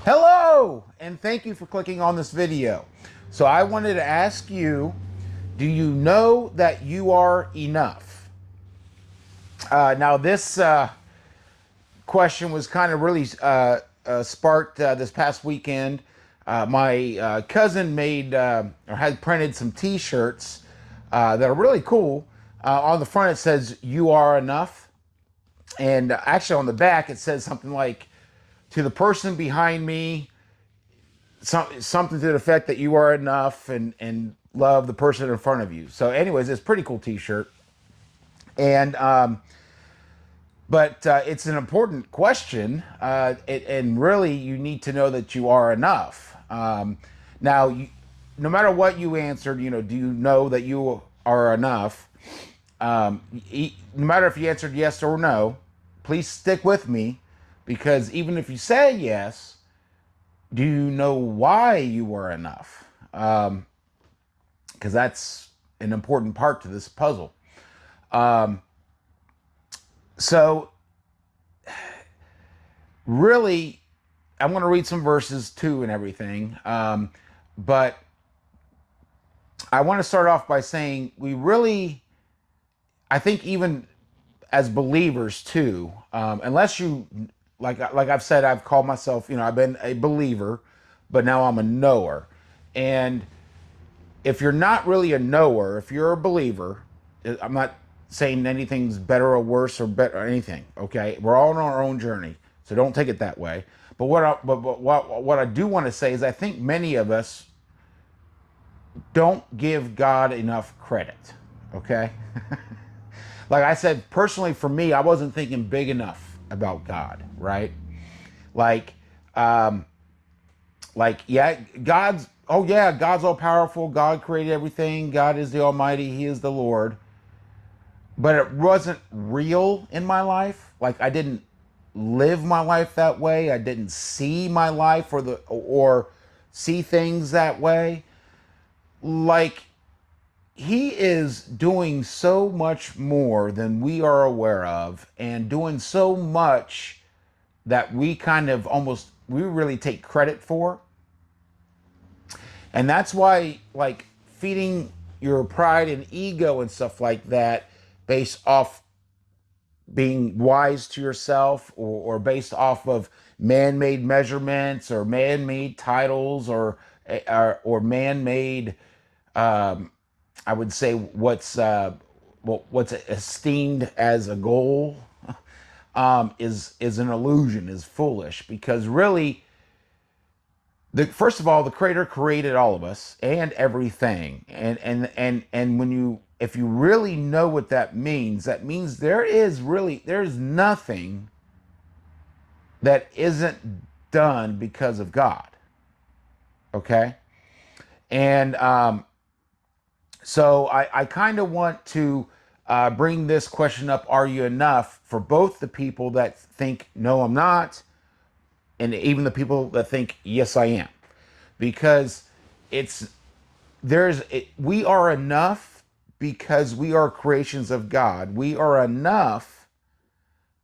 Hello, and thank you for clicking on this video. So I wanted to ask you, do you know that you are enough? Now this question was kind of really sparked this past weekend. My cousin made or had printed some T-shirts that are really cool. On the front it says "You are enough," and actually on the back it says something like, "To the person behind me, something to the effect that you are enough and love the person in front of you." So, anyways, it's a pretty cool T-shirt, and but it's an important question, and really you need to know that you are enough. Now, no matter what you answered, do you know that you are enough? No matter if you answered yes or no, please stick with me, because even if you say yes, do you know why you are enough? Because that's an important part to this puzzle. Um, so, really, I want to read some verses too and everything. But I want to start off by saying I think even as believers too, unless you, like I've said, I've called myself, I've been a believer, but now I'm a knower. And if you're not really a knower, if you're a believer, I'm not saying anything's better or worse or better or anything. Okay, we're all on our own journey, so don't take it that way. But what I do want to say is I think many of us don't give God enough credit. Okay, like I said, personally for me, I wasn't thinking big enough about God. Right, like um, yeah, God's all powerful. God created everything. God is the Almighty. He is the Lord. But it wasn't real in my life. Like, I didn't live my life that way. I didn't see my life or see things that way. Like, he is doing so much more than we are aware of, and doing so much that we kind of we really take credit for. And that's why, like, feeding your pride and ego and stuff like that based off being wise to yourself, or based off of man-made measurements or man-made titles, or man-made, I would say, what's esteemed as a goal, is an illusion, is foolish, because really, first of all, the creator created all of us and everything. And when you if you really know what that means there's nothing that isn't done because of God. Okay? And so I kind of want to bring this question up: are you enough? For both the people that think no, I'm not, and even the people that think yes, I am. Because it's we are enough because we are creations of God. We are enough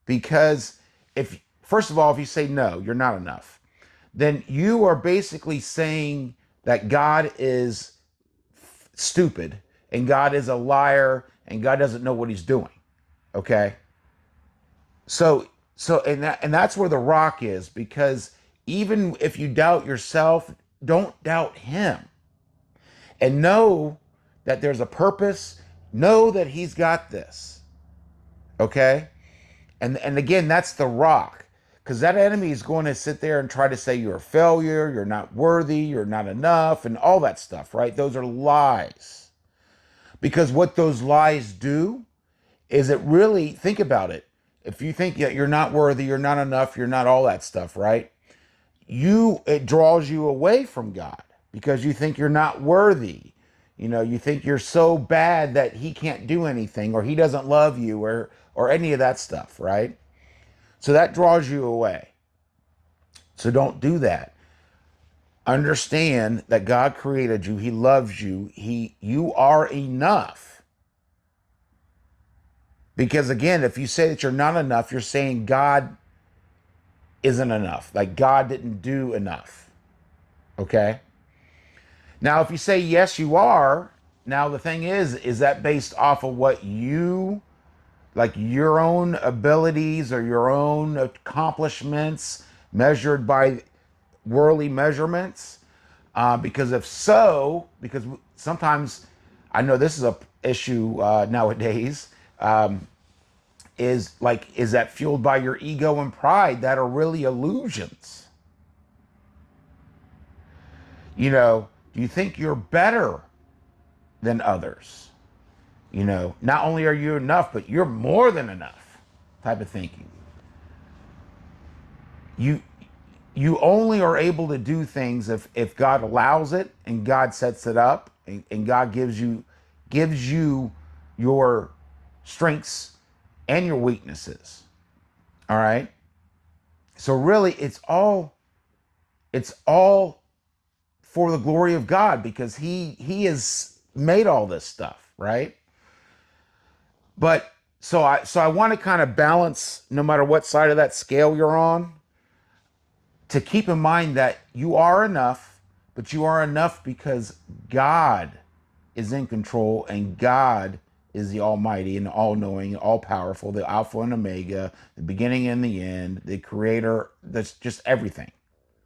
because, if first of all, if you say no, you're not enough, then you are basically saying that God is stupid, and God is a liar, and God doesn't know what he's doing. Okay? So that's where the rock is, because even if you doubt yourself, don't doubt him. And know that there's a purpose. Know that he's got this. Okay? And again, that's the rock. Because that enemy is going to sit there and try to say you're a failure, you're not worthy, you're not enough, and all that stuff, right? Those are lies. Because what those lies do is, it really, think about it. If you think that you're not worthy, you're not enough, you're not all that stuff, right? It draws you away from God, because you think you're not worthy. You think you're so bad that he can't do anything, or he doesn't love you, or any of that stuff, right? So that draws you away. So don't do that. Understand that God created you. He loves you. You are enough. Because again, if you say that you're not enough, you're saying God isn't enough. Like God didn't do enough. Okay. Now, if you say yes, you are. Now the thing is that based off of what you like, your own abilities or your own accomplishments measured by worldly measurements? Because if so, because sometimes I know this is a issue nowadays. Is that fueled by your ego and pride that are really illusions? Do you think you're better than others? Not only are you enough, but you're more than enough type of thinking. You you only are able to do things if God allows it and God sets it up and God gives you your strengths and your weaknesses. All right. So really it's all for the glory of God because he has made all this stuff, right? But so I want to kind of balance no matter what side of that scale you're on to keep in mind that you are enough, but you are enough because God is in control and God is the Almighty and all knowing, all powerful, the Alpha and Omega, the beginning and the end, the creator, that's just everything.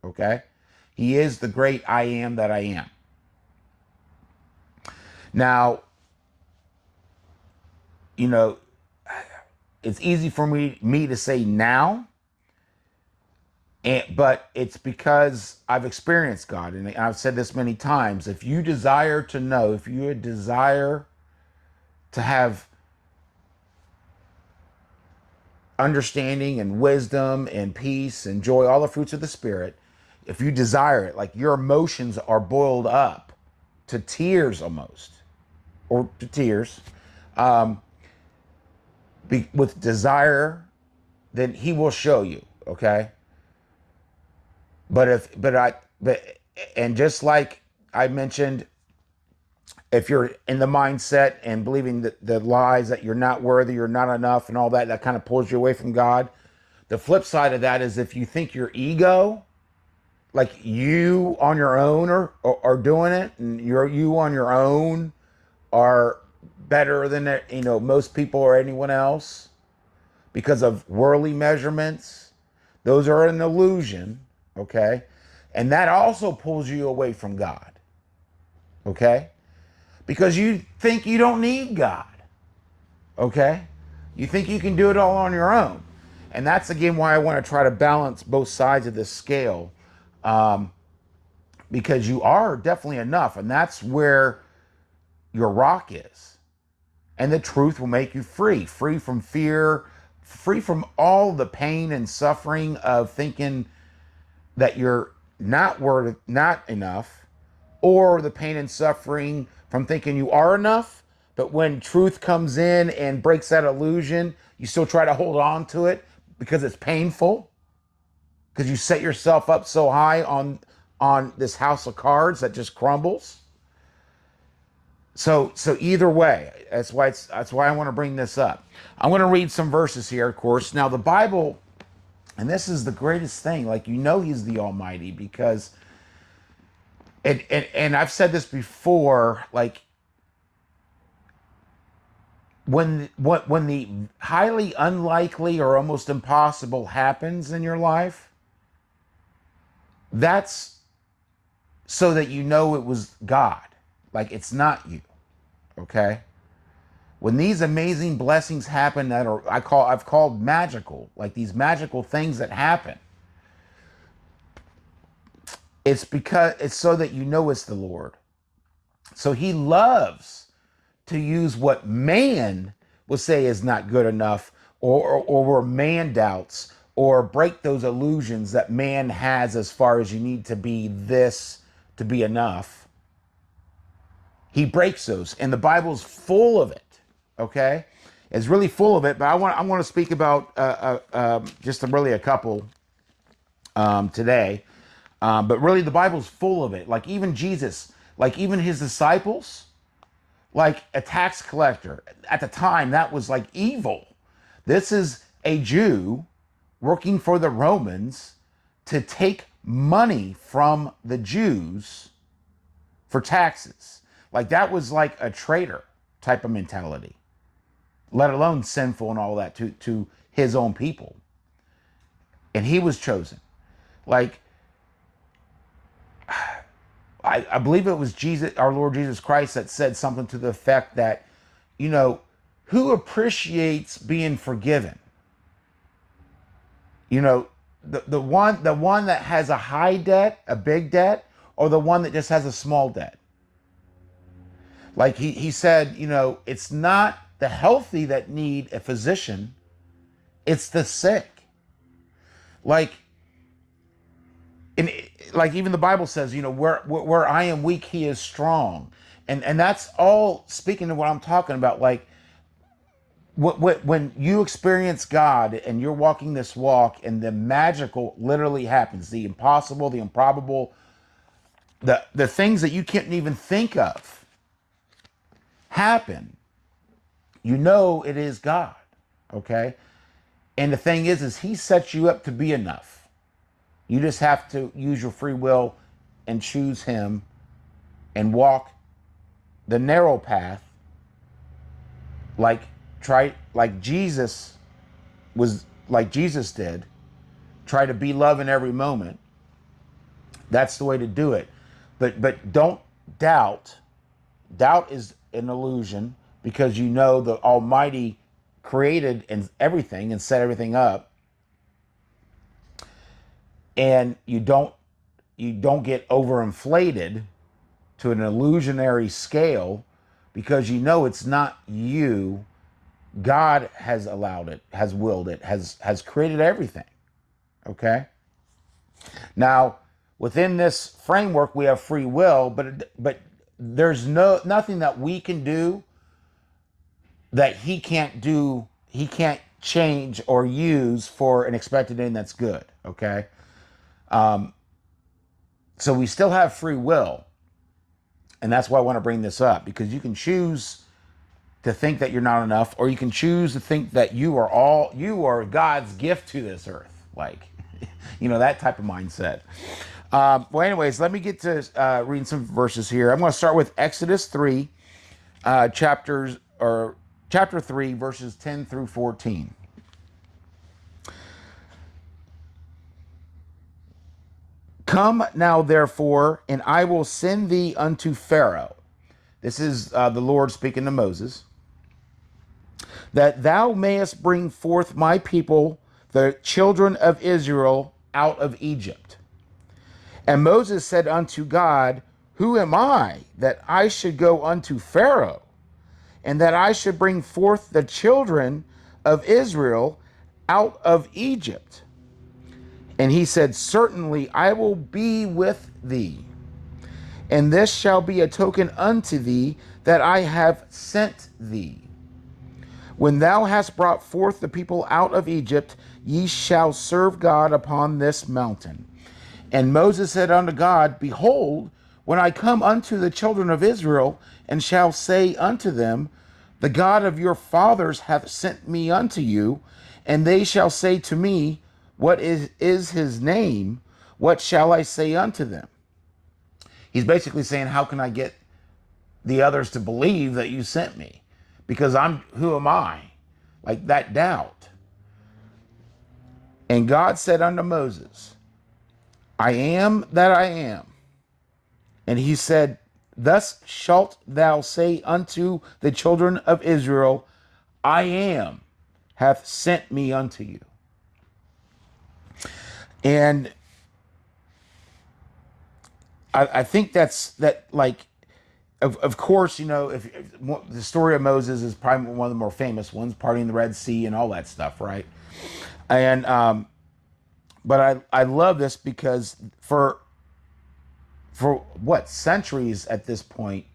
Okay? He is the great I am that I am. Now, you know, it's easy for me to say now, but it's because I've experienced God. And I've said this many times. If you desire to know, if you desire to have understanding and wisdom and peace and joy, all the fruits of the Spirit, if you desire it, like your emotions are boiled up to tears almost, or to tears, with desire, then He will show you. Okay. But and just like I mentioned, if you're in the mindset and believing that the lies that you're not worthy, you're not enough, and all that, that kind of pulls you away from God. The flip side of that is if you think your ego, like you on your own are doing it, and you on your own are better than most people or anyone else because of worldly measurements, those are an illusion. Okay, and that also pulls you away from God. Okay, because you think you don't need God. Okay, you think you can do it all on your own, and that's again why I want to try to balance both sides of this scale, because you are definitely enough, and that's where your rock is, and the truth will make you free from fear, free from all the pain and suffering of thinking that you're not enough, or the pain and suffering from thinking you are enough, but when truth comes in and breaks that illusion, you still try to hold on to it because it's painful, because you set yourself up so high on this house of cards that just crumbles. So either way, that's why I want to bring this up. I'm going to read some verses here, of course. Now the Bible, and this is the greatest thing, like He's the Almighty, because and I've said this before, like when the highly unlikely or almost impossible happens in your life, that's so that it was God. Like it's not you. Okay? When these amazing blessings happen that I've called magical, like these magical things that happen, it's so that it's the Lord. So He loves to use what man will say is not good enough, or where man doubts, or break those illusions that man has as far as you need to be this to be enough. He breaks those, and the Bible's full of it. Okay, it's really full of it. But I want to speak about just really a couple today. But really, the Bible's full of it. Like even Jesus, like even His disciples, like a tax collector at the time, that was like evil. This is a Jew, working for the Romans to take money from the Jews for taxes. Like that was like a traitor type of mentality, let alone sinful and all that to his own people. And he was chosen. Like, I believe it was Jesus, our Lord Jesus Christ, that said something to the effect that, you know, who appreciates being forgiven? You know, the one that has a high debt, a big debt, or the one that just has a small debt. Like he said, you know, it's not the healthy that need a physician, it's the sick. Like, and like even the Bible says, you know, where I am weak, he is strong. And that's all speaking to what I'm talking about. Like when you experience God and you're walking this walk and the magical literally happens, the impossible, the improbable, the things that you can't even think of happen, you know it is God. Okay? And the thing is he sets you up to be enough. You just have to use your free will and choose him and walk the narrow path like Jesus was, like Jesus did. Try to be love in every moment. That's the way to do it. But don't doubt. Doubt is an illusion because you know the Almighty created and everything and set everything up, and you don't get overinflated to an illusionary scale because you know it's not you. God has allowed it, has willed it, has created everything. Okay? Now, within this framework we have free will, but there's nothing that we can do that he can't do, he can't change or use for an expected end that's good. Okay? So we still have free will. And that's why I want to bring this up, because you can choose to think that you're not enough, or you can choose to think that you are God's gift to this earth. Like, you know, that type of mindset. Well, anyways, let me get to reading some verses here. I'm going to start with Exodus 3, chapter 3, verses 10 through 14. Come now, therefore, and I will send thee unto Pharaoh. This is the Lord speaking to Moses. That thou mayest bring forth my people, the children of Israel, out of Egypt. And Moses said unto God, who am I that I should go unto Pharaoh, and that I should bring forth the children of Israel out of Egypt? And he said, certainly I will be with thee, and this shall be a token unto thee that I have sent thee. When thou hast brought forth the people out of Egypt, ye shall serve God upon this mountain. And Moses said unto God, behold, when I come unto the children of Israel, and shall say unto them, the God of your fathers hath sent me unto you, and they shall say to me, what is his name? What shall I say unto them? He's basically saying, how can I get the others to believe that you sent me? Because who am I? Like that doubt. And God said unto Moses, I am that I am. And he said, thus shalt thou say unto the children of Israel, I am hath sent me unto you. And I think that like, of course, you know, if the story of Moses is probably one of the more famous ones, parting the Red Sea and all that stuff, right? And but I love this because for what, centuries at this point,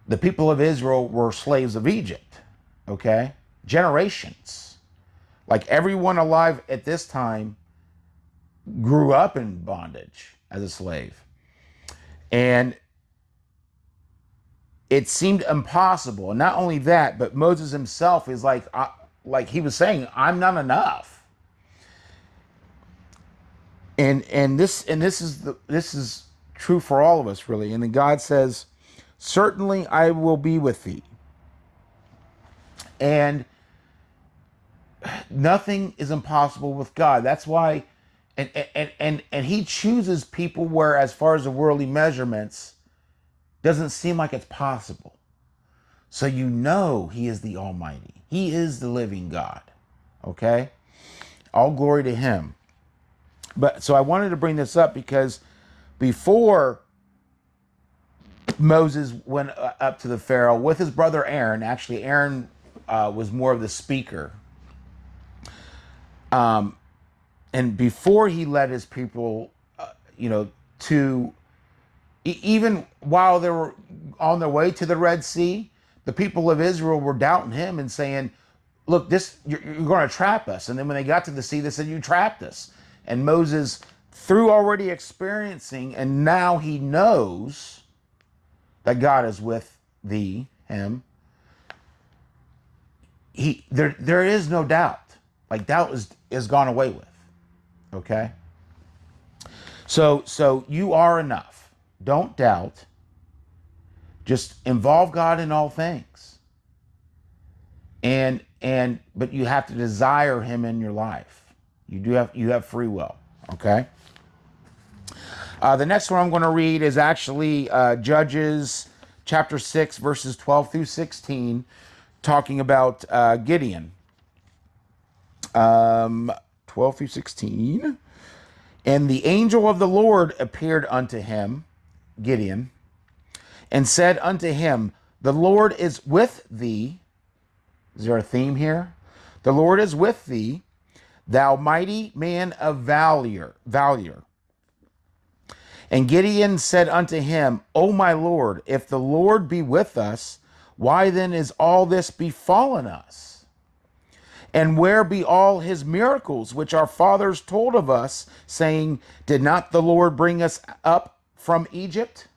the people of Israel were slaves of Egypt. Okay, generations. Like everyone alive at this time grew up in bondage as a slave, and it seemed impossible. And not only that, but Moses himself is like he was saying, I'm not enough. This is true for all of us, really. And then God says, certainly I will be with thee. And nothing is impossible with God. That's why, and he chooses people where, as far as the worldly measurements, doesn't seem like it's possible. So you know he is the Almighty. He is the living God. Okay? All glory to him. But so I wanted to bring this up because before Moses went up to the Pharaoh with his brother Aaron, actually Aaron was more of the speaker. And before he led his people, to even while they were on their way to the Red Sea, the people of Israel were doubting him and saying, look, you're going to trap us. And then when they got to the sea, they said, you trapped us. And Moses, through already experiencing, and now he knows that God is with him, there is no doubt. Like doubt is gone away with. Okay? So you are enough. Don't doubt. Just involve God in all things. But you have to desire him in your life. You have free will. Okay? The next one I'm going to read is actually Judges chapter 6, verses 12 through 16, talking about Gideon. 12 through 16. And the angel of the Lord appeared unto him, Gideon, and said unto him, the Lord is with thee. Is there a theme here? The Lord is with thee, thou mighty man of valor. And Gideon said unto him, O my Lord, if the Lord be with us, why then is all this befallen us? And where be all his miracles, which our fathers told of us, saying, did not the Lord bring us up from Egypt?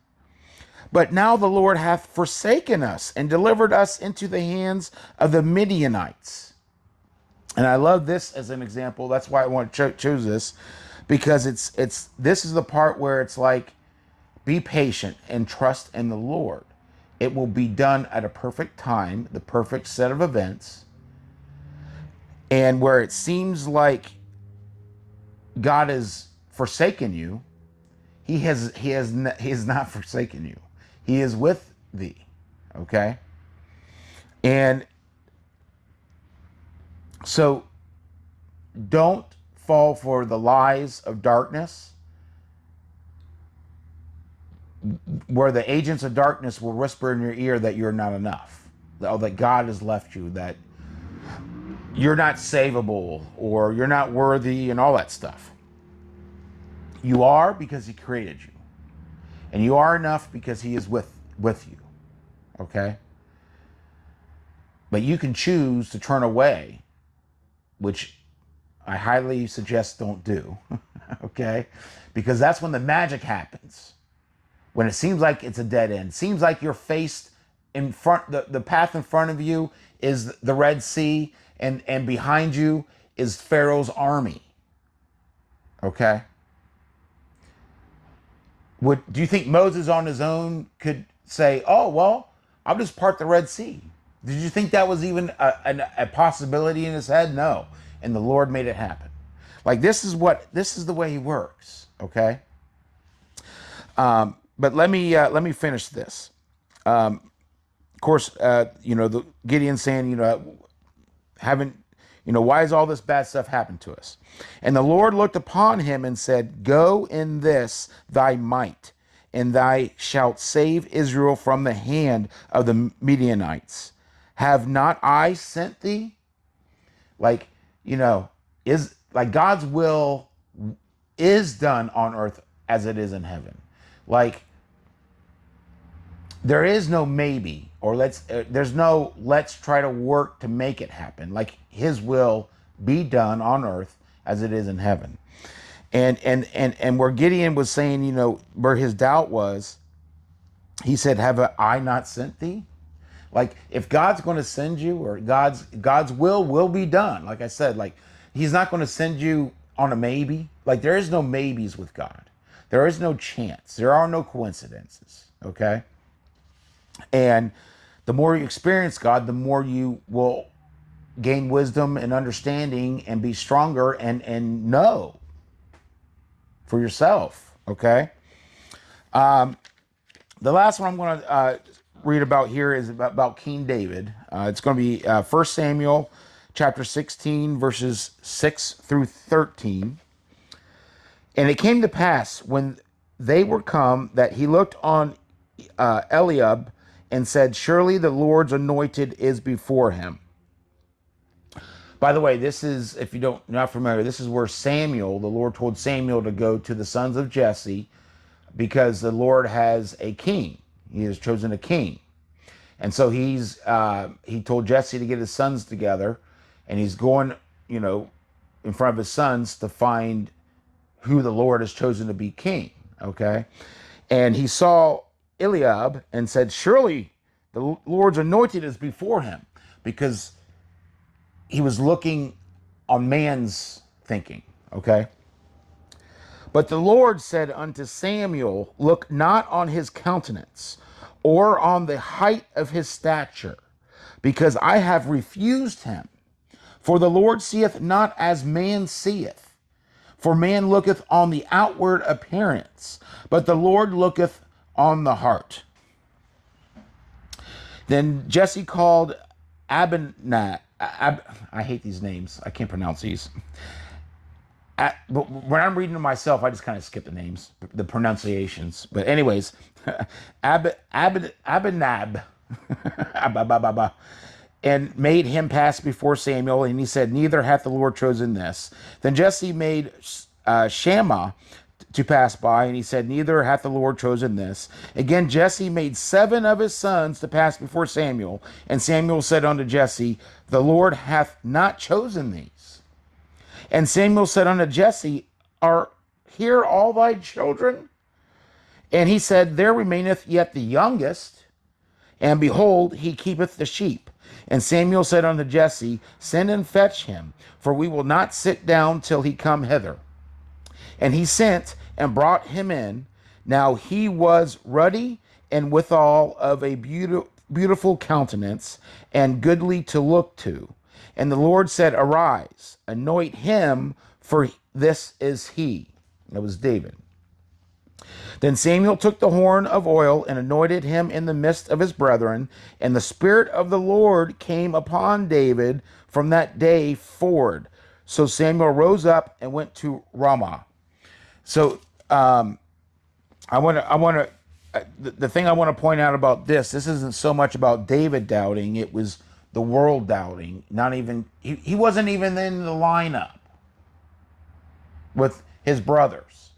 But now the Lord hath forsaken us and delivered us into the hands of the Midianites. And I love this as an example. That's why I want to choose this, because this is the part where it's like, be patient and trust in the Lord. It will be done at a perfect time, the perfect set of events. And where it seems like God has forsaken you, he has not forsaken you. He is with thee. Okay? And so don't fall for the lies of darkness, where the agents of darkness will whisper in your ear that you're not enough, that God has left you, that you're not savable, or you're not worthy, and all that stuff. You are, because he created you. And you are enough because he is with you. Okay? But you can choose to turn away, which I highly suggest don't do. Okay? Because that's when the magic happens. When it seems like it's a dead end. Seems like you're faced in front, the path in front of you is the Red Sea, and behind you is Pharaoh's army. Okay? Do you think Moses on his own could say, oh, well, I'll just part the Red Sea? Did you think that was even a possibility in his head? No. And the Lord made it happen. Like, this is the way he works. Okay? But let me finish this. Of course, the Gideon saying, why has all this bad stuff happened to us? And the Lord looked upon him and said, go in this thy might, and thou shalt save Israel from the hand of the Midianites. Have not I sent thee? Is like God's will is done on earth as it is in heaven. Like, there is no maybe, or there's no let's try to work to make it happen. Like, his will be done on earth as it is in heaven. And where Gideon was saying, where his doubt was, he said, have I not sent thee? Like, if God's going to send you, or God's will be done. Like I said, like, he's not going to send you on a maybe. Like, there is no maybes with God. There is no chance. There are no coincidences. Okay. And the more you experience God, the more you will gain wisdom and understanding and be stronger and know for yourself. Okay. The last one I'm going to read about here is about King David. It's going to be 1 Samuel chapter 16, verses 6 through 13. And it came to pass when they were come that he looked on Eliab and said, surely the Lord's anointed is before him. By the way, this is, if you don't not familiar, this is where Samuel, the Lord told Samuel to go to the sons of Jesse because the Lord has a king. He has chosen a king. And so he told Jesse to get his sons together, and he's going, in front of his sons to find who the Lord has chosen to be king. Okay. And he saw Eliab and said, surely the Lord's anointed is before him, because he was looking on man's thinking. Okay. But the Lord said unto Samuel, look not on his countenance or on the height of his stature, because I have refused him. For the Lord seeth not as man seeth. For man looketh on the outward appearance, but the Lord looketh on the heart. Then Jesse called Abinab. I hate these names. I can't pronounce these. But when I'm reading them myself, I just kind of skip the names, the pronunciations. But anyways, Abinab, and made him pass before Samuel, and he said, neither hath the Lord chosen this. Then Jesse made Shammah to pass by, and he said, neither hath the Lord chosen this. Again, Jesse made 7 of his sons to pass before Samuel, and Samuel said unto Jesse, the Lord hath not chosen these. And Samuel said unto Jesse, are here all thy children? And he said, there remaineth yet the youngest, and behold, he keepeth the sheep. And Samuel said unto Jesse, send and fetch him, for we will not sit down till he come hither. And he sent and brought him in. Now he was ruddy, and withal of a beautiful countenance, and goodly to look to. And the Lord said, arise, anoint him, for this is he. That was David. Then Samuel took the horn of oil and anointed him in the midst of his brethren. And the Spirit of the Lord came upon David from that day forward. So Samuel rose up and went to Ramah. So I want to, the thing I want to point out about this isn't so much about David doubting. It was the world doubting. Not even, he wasn't even in the lineup with his brothers,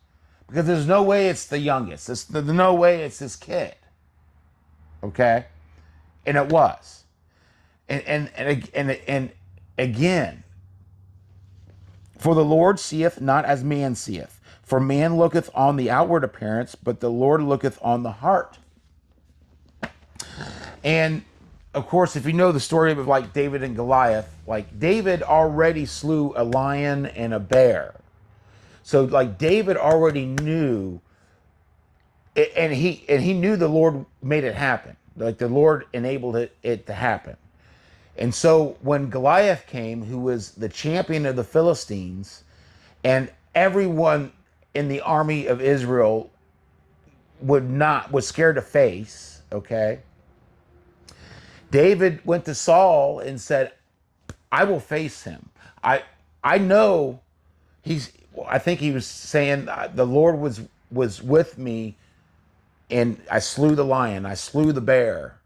because there's no way it's the youngest. There's no way it's this kid. Okay. And it was, and again, for the Lord seeth not as man seeth. For man looketh on the outward appearance, but the Lord looketh on the heart. And of course, if you know the story of like David and Goliath, like David already slew a lion and a bear. So like David already knew, and he knew the Lord made it happen. Like the Lord enabled it to happen. And so when Goliath came, who was the champion of the Philistines, and everyone in the army of Israel was scared to face, okay? David went to Saul and said, I will face him. I know I think he was saying the Lord was with me, and I slew the lion, I slew the bear,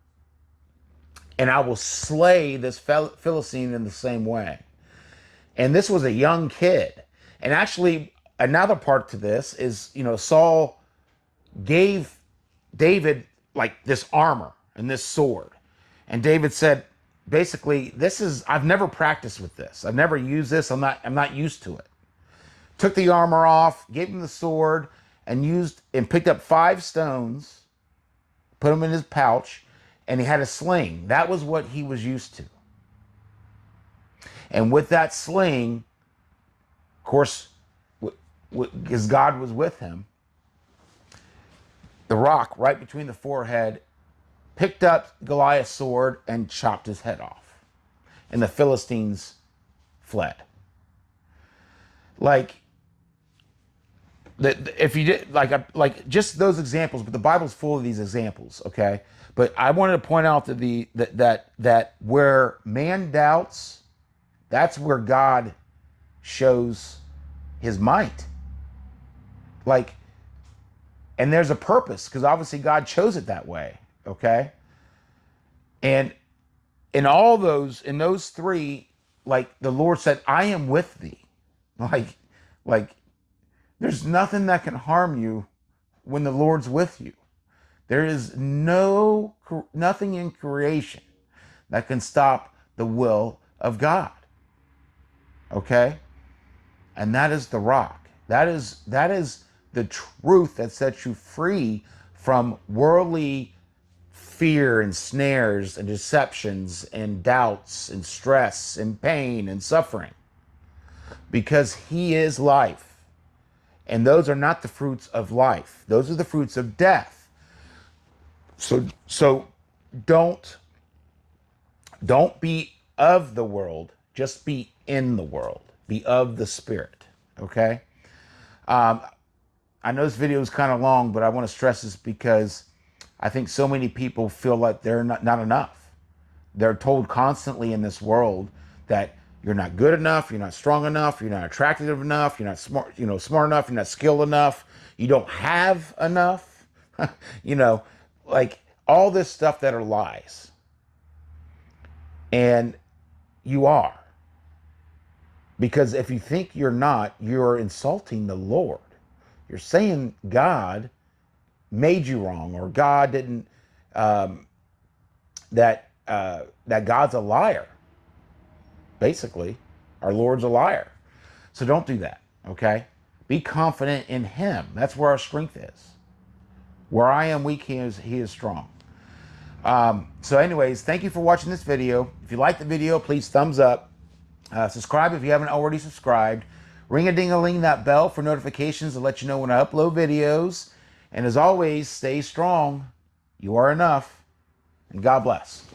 and I will slay this Philistine in the same way. And this was a young kid. And actually, another part to this is, Saul gave David like this armor and this sword. And David said, basically, I've never practiced with this. I've never used this. I'm not used to it. Took the armor off, gave him the sword, and picked up 5 stones, put them in his pouch, and he had a sling. That was what he was used to. And with that sling, of course, because God was with him, the rock right between the forehead picked up Goliath's sword and chopped his head off. And the Philistines fled. Like, if you did like just those examples, but the Bible's full of these examples, okay? But I wanted to point out that where man doubts, that's where God shows his might. Like, and there's a purpose, because obviously God chose it that way, okay? And in those three, like the Lord said, I am with thee. Like, like there's nothing that can harm you when the Lord's with you. There is nothing in creation that can stop the will of God. Okay? And that is the rock. That is the truth that sets you free from worldly fear and snares and deceptions and doubts and stress and pain and suffering. Because he is life. And those are not the fruits of life. Those are the fruits of death. So don't be of the world, just be in the world. Be of the Spirit. Okay? I know this video is kind of long, but I want to stress this because I think so many people feel like they're not enough. They're told constantly in this world that you're not good enough, you're not strong enough, you're not attractive enough, you're not smart enough, you're not skilled enough, you don't have enough. Like all this stuff that are lies. And you are. Because if you think you're not, you're insulting the Lord. You're saying God made you wrong, or God didn't, that God's a liar. Basically, our Lord's a liar. So don't do that, okay? Be confident in him. That's where our strength is. Where I am weak, he is strong. So anyways, thank you for watching this video. If you like the video, please thumbs up. Subscribe if you haven't already subscribed. Ring-a-ding-a-ling that bell for notifications to let you know when I upload videos. And as always, stay strong. You are enough. And God bless.